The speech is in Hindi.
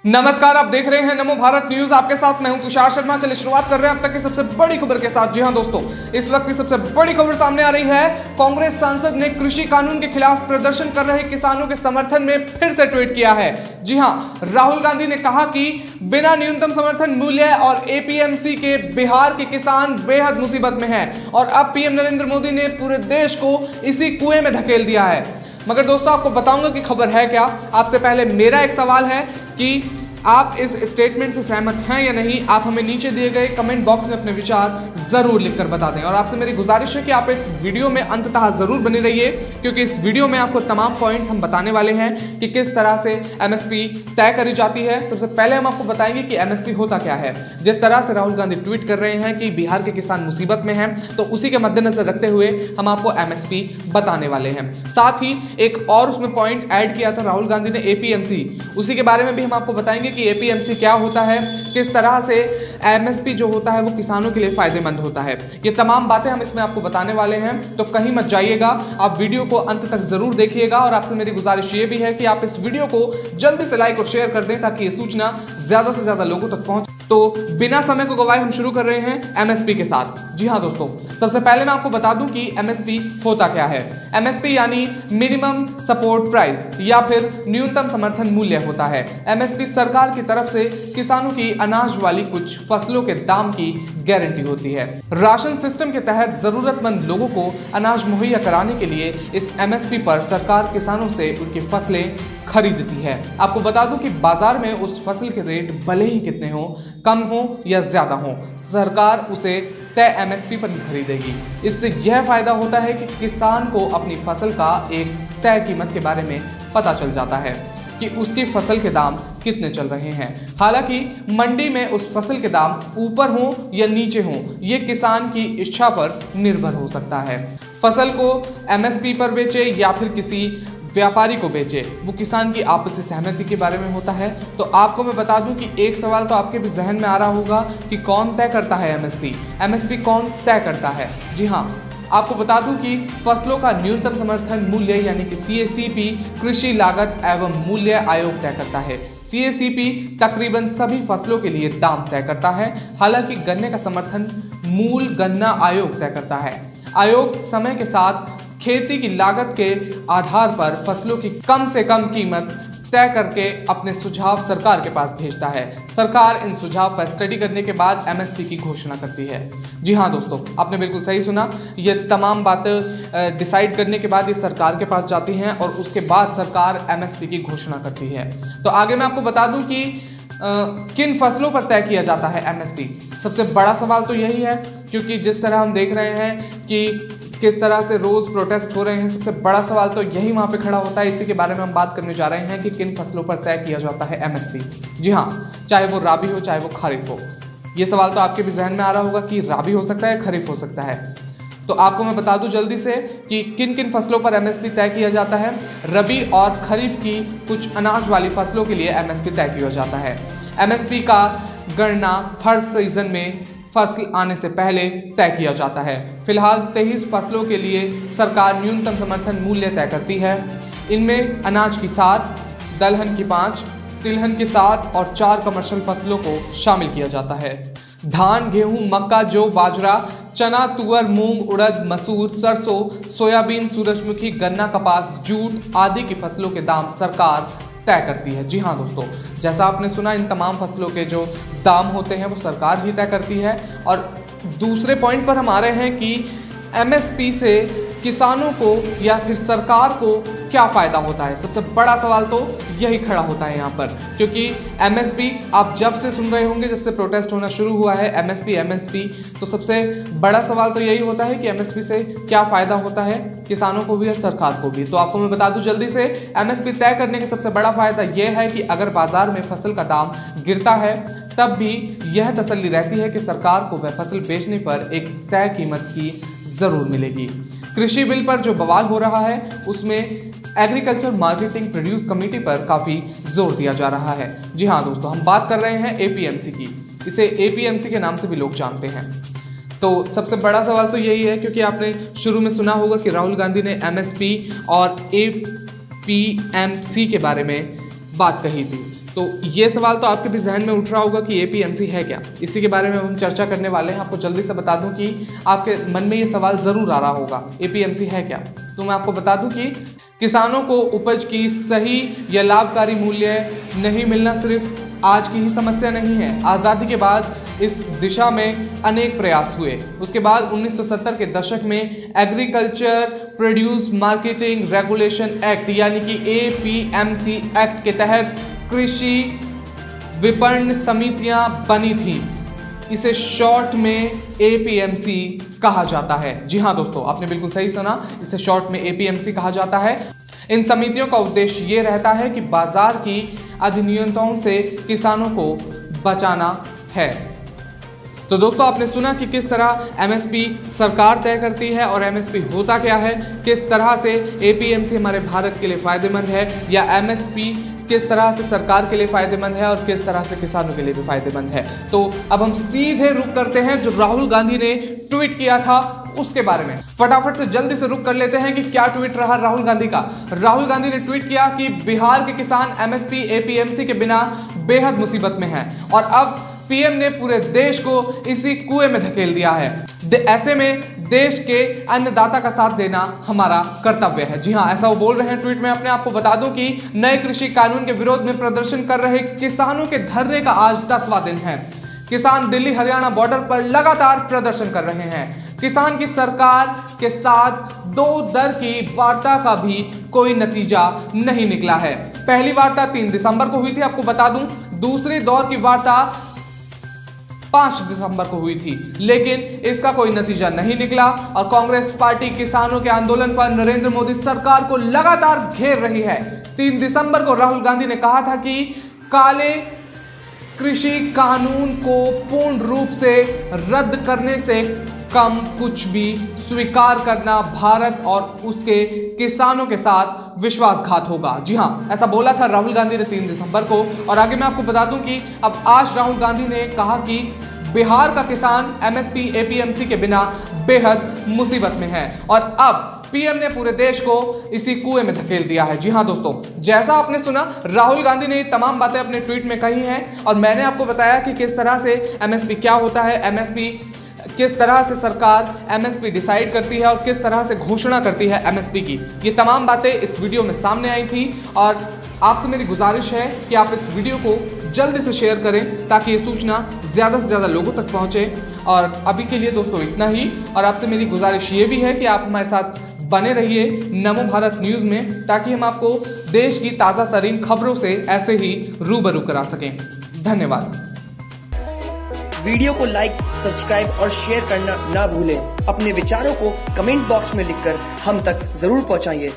नमस्कार, आप देख रहे हैं नमो भारत न्यूज। आपके साथ मैं हूं तुषार शर्मा। चलिए शुरुआत कर रहे हैं अब तक की सबसे बड़ी खबर के साथ। जी हां दोस्तों, इस वक्त की सबसे बड़ी खबर सामने आ रही है। कांग्रेस सांसद ने कृषि कानून के खिलाफ प्रदर्शन कर रहे किसानों के समर्थन में फिर से ट्वीट किया है। जी हां, राहुल गांधी ने कहा कि बिना न्यूनतम समर्थन मूल्य और एपीएमसी के बिहार के किसान बेहद मुसीबत में हैं और अब पीएम नरेंद्र मोदी ने पूरे देश को इसी कुएं में धकेल दिया है। मगर दोस्तों, आपको बताऊंगा कि खबर है क्या। आपसे पहले मेरा एक सवाल है कि आप इस स्टेटमेंट से सहमत हैं या नहीं। आप हमें नीचे दिए गए कमेंट बॉक्स में अपने विचार जरूर लिखकर बता दें और आपसे मेरी गुजारिश है कि आप इस वीडियो में अंततः जरूर बने रहिए, क्योंकि इस वीडियो में आपको तमाम पॉइंट्स हम बताने वाले हैं कि किस तरह से एमएसपी तय करी जाती है। सबसे पहले हम आपको बताएंगे कि एमएसपी होता क्या है। जिस तरह से राहुल गांधी ट्वीट कर रहे हैं कि बिहार के किसान मुसीबत में हैं, तो उसी के मद्देनजर रखते हुए हम आपको एमएसपी बताने वाले हैं। साथ ही एक और उसमें पॉइंट ऐड किया था राहुल गांधी ने, एपीएमसी, उसी के बारे में भी हम आपको बताएंगे कि एपीएमसी क्या होता है, किस तरह से एमएसपी जो होता है वो किसानों के लिए फायदेमंद होता है। ये तमाम बातें हम इसमें आपको बताने वाले हैं, तो कहीं मत जाइएगा। आप वीडियो को अंत तक जरूर देखिएगा और आपसे मेरी गुजारिश ये भी है कि आप इस वीडियो को जल्दी से लाइक और शेयर कर दें ताकि ये सूचना ज्यादा से ज्यादा लोगों तक पहुंचे। तो बिना समय को गवाए हम शुरू कर रहे हैं एमएसपी के साथ। जी हां दोस्तों, सबसे पहले मैं आपको बता दूं कि एमएसपी होता क्या है। एमएसपी यानी मिनिमम सपोर्ट प्राइस या फिर न्यूनतम समर्थन मूल्य होता है। एमएसपी सरकार की तरफ से किसानों की अनाज वाली कुछ फसलों के दाम की गारंटी होती है। राशन सिस्टम के तहत जरूरतमंद लोगों को अनाज मुहैया कराने के लिए इस एमएसपी पर सरकार किसानों से उनकी फसलें खरीदती है। आपको बता दूं कि बाजार में उस फसल के रेट भले ही कितने हो, कम हो या ज्यादा हो, सरकार उसे तय एमएसपी पर ही खरीदेगी। इससे यह फायदा होता है कि किसान को अपनी फसल का एक तय कीमत के बारे में पता चल जाता है कि उसकी फसल के दाम कितने चल रहे हैं। हालांकि मंडी में उस फसल के दाम ऊपर हो या नीचे हो, ये किसान की इच्छा पर निर्भर हो सकता है। फसल को एमएसपी पर बेचे या फिर किसी व्यापारी को बेचे, वो किसान की आपसी सहमति के बारे में होता है। तो आपको मैं बता दूं कि एक सवाल तो आपके भी जहन में आ रहा होगा कि कौन तय करता है एमएसपी। एमएसपी कौन तय करता है? जी हाँ, आपको बता दूं कि फसलों का न्यूनतम समर्थन मूल्य यानी कि सीएसीपी कृषि लागत एवं मूल्य आयोग तय करता है। सीएसीपी तकरीबन सभी फसलों के लिए दाम तय करता है। हालांकि गन्ने का समर्थन मूल गन्ना आयोग तय करता है। आयोग समय के साथ खेती की लागत के आधार पर फसलों की कम से कम कीमत तय करके अपने सुझाव सरकार के पास भेजता है। सरकार इन सुझाव पर स्टडी करने के बाद एमएसपी की घोषणा करती है। जी हाँ दोस्तों, आपने बिल्कुल सही सुना। ये तमाम बातें डिसाइड करने के बाद ये सरकार के पास जाती हैं और उसके बाद सरकार एमएसपी की घोषणा करती है। तो आगे मैं आपको बता दूं कि किन फसलों पर तय किया जाता है एमएसपी। सबसे बड़ा सवाल तो यही है, क्योंकि जिस तरह हम देख रहे हैं कि किस तरह से रोज प्रोटेस्ट हो रहे हैं, सबसे बड़ा सवाल तो यही वहां पे खड़ा होता है। इसी के बारे में हम बात करने जा रहे हैं कि किन फसलों पर तय किया जाता है एमएसपी। जी हाँ, चाहे वो राबी हो चाहे वो खरीफ हो। ये सवाल तो आपके भी जहन में आ रहा होगा कि राबी हो सकता है, खरीफ हो सकता है। तो आपको मैं बता दूं जल्दी से कि किन किन फसलों पर एमएसपी तय किया जाता है। रबी और खरीफ की कुछ अनाज वाली फसलों के लिए एमएसपी तय किया जाता है। एमएसपी का गणना हर सीजन में फसल आने से पहले तय किया जाता है। फिलहाल 23 फसलों के लिए सरकार न्यूनतम समर्थन मूल्य तय करती है। इनमें अनाज की 7, दलहन की 5, तिलहन की 7 और 4 कमर्शियल फसलों को शामिल किया जाता है। धान, गेहूं, मक्का, जौ, बाजरा, चना, तुअर, मूंग, उड़द, मसूर, सरसों, सोयाबीन, सूरजमुखी, गन्ना, कपास, जूट आदि की फसलों के दाम सरकार तय करती है। जी हाँ दोस्तों, जैसा आपने सुना, इन तमाम फसलों के जो दाम होते हैं वो सरकार ही तय करती है। और दूसरे पॉइंट पर हम आ रहे हैं कि एमएसपी से किसानों को या फिर सरकार को क्या फायदा होता है। सबसे बड़ा सवाल तो यही खड़ा होता है यहाँ पर, क्योंकि एमएसपी आप जब से सुन रहे होंगे, जब से प्रोटेस्ट होना शुरू हुआ है एमएसपी एमएसपी, तो सबसे बड़ा सवाल तो यही होता है कि एमएसपी से क्या फायदा होता है किसानों को भी और सरकार को भी। तो आपको मैं बता दूं जल्दी से, एमएसपी तय करने का सबसे बड़ा फायदा यह है कि अगर बाजार में फसल का दाम गिरता है तब भी यह तसल्ली रहती है कि सरकार को वह फसल बेचने पर एक तय कीमत की जरूर मिलेगी। कृषि बिल पर जो बवाल हो रहा है उसमें एग्रीकल्चर मार्केटिंग प्रोड्यूस कमेटी पर काफी जोर दिया जा रहा है। जी हाँ दोस्तों, हम बात कर रहे हैं एपीएमसी की। इसे एपीएमसी के नाम से भी लोग जानते हैं। तो सबसे बड़ा सवाल तो यही है, क्योंकि आपने शुरू में सुना होगा कि राहुल गांधी ने एमएसपी और एपीएमसी के बारे में बात कही थी। तो ये सवाल तो आपके भी जहन में उठ रहा होगा कि एपीएमसी है क्या। इसी के बारे में हम चर्चा करने वाले हैं। आपको जल्दी से बता दूं कि आपके मन में ये सवाल ज़रूर आ रहा होगा, एपीएमसी है क्या। तो मैं आपको बता दूं कि किसानों को उपज की सही या लाभकारी मूल्य नहीं मिलना सिर्फ आज की ही समस्या नहीं है। आज़ादी के बाद इस दिशा में अनेक प्रयास हुए। उसके बाद 1970 के दशक में agriculture produce marketing regulation act यानी कि एपीएमसी एक्ट के तहत कृषि विपणन समितियां बनी थी। इसे शॉर्ट में एपीएमसी कहा जाता है। जी हाँ दोस्तों, आपने बिल्कुल सही सुना, इसे शॉर्ट में एपीएमसी कहा जाता है। इन समितियों का उद्देश्य ये रहता है कि बाजार की अनियमितताओं से किसानों को बचाना है। तो दोस्तों, आपने सुना कि किस तरह एमएसपी सरकार तय करती है और एमएसपी होता क्या है, किस तरह से एपीएमसी हमारे भारत के लिए फायदेमंद है या एमएसपी किस तरह से सरकार के लिए फायदेमंद है और किस तरह से किसानों के लिए भी फायदेमंद है। तो अब हम सीधे रुक करते हैं जो राहुल गांधी ने ट्वीट किया था उसके बारे में। फटाफट से जल्दी से रुक कर लेते हैं कि क्या ट्वीट रहा राहुल गांधी का। राहुल गांधी ने ट्वीट किया कि बिहार के किसान एमएसपी एपीएमसी के बिना बेहद मुसीबत में हैं और अब पीएम ने पूरे देश को इसी कुएं में धकेल दिया है। ऐसे में देश के अन्नदाता का साथ देना हमारा कर्तव्य है। जी हाँ, ऐसा वो बोल रहे हैं ट्वीट में। अपने आपको बता दूं कि नए कृषि कानून के विरोध में प्रदर्शन कर रहे किसानों के धरने का आज 10वां दिन है। किसान दिल्ली हरियाणा बॉर्डर पर लगातार प्रदर्शन कर रहे हैं। किसान की सरकार के साथ 2 दर की वार्ता का भी कोई नतीजा नहीं निकला है। पहली वार्ता 3 दिसंबर को हुई थी, आपको बता दूं। दूसरी दौर की वार्ता 5 दिसंबर को हुई थी, लेकिन इसका कोई नतीजा नहीं निकला और कांग्रेस पार्टी किसानों के आंदोलन पर नरेंद्र मोदी सरकार को लगातार घेर रही है। 3 दिसंबर को राहुल गांधी ने कहा था कि काले कृषि कानून को पूर्ण रूप से रद्द करने से कम कुछ भी स्वीकार करना भारत और उसके किसानों के साथ विश्वासघात होगा। जी हाँ, ऐसा बोला था राहुल गांधी ने 3 दिसंबर को। और आगे मैं आपको बता दूं कि अब आज राहुल गांधी ने कहा कि बिहार का किसान एमएसपी एपीएमसी के बिना बेहद मुसीबत में है और अब पीएम ने पूरे देश को इसी कुएं में धकेल दिया है। जी हाँ दोस्तों, जैसा आपने सुना, राहुल गांधी ने तमाम बातें अपने ट्वीट में कही हैं और मैंने आपको बताया कि किस तरह से एमएसपी क्या होता है, एमएसपी किस तरह से सरकार एमएसपी डिसाइड करती है और किस तरह से घोषणा करती है एमएसपी की। ये तमाम बातें इस वीडियो में सामने आई थी और आपसे मेरी गुजारिश है कि आप इस वीडियो को जल्दी से शेयर करें ताकि ये सूचना ज़्यादा से ज़्यादा लोगों तक पहुंचे। और अभी के लिए दोस्तों इतना ही, और आपसे मेरी गुजारिश ये भी है कि आप हमारे साथ बने रहिए नमो भारत न्यूज़ में ताकि हम आपको देश की ताज़ा तरीन खबरों से ऐसे ही रूबरू करा सकें। धन्यवाद। वीडियो को लाइक, सब्सक्राइब और शेयर करना ना भूलें। अपने विचारों को कमेंट बॉक्स में लिखकर हम तक जरूर पहुंचाइए।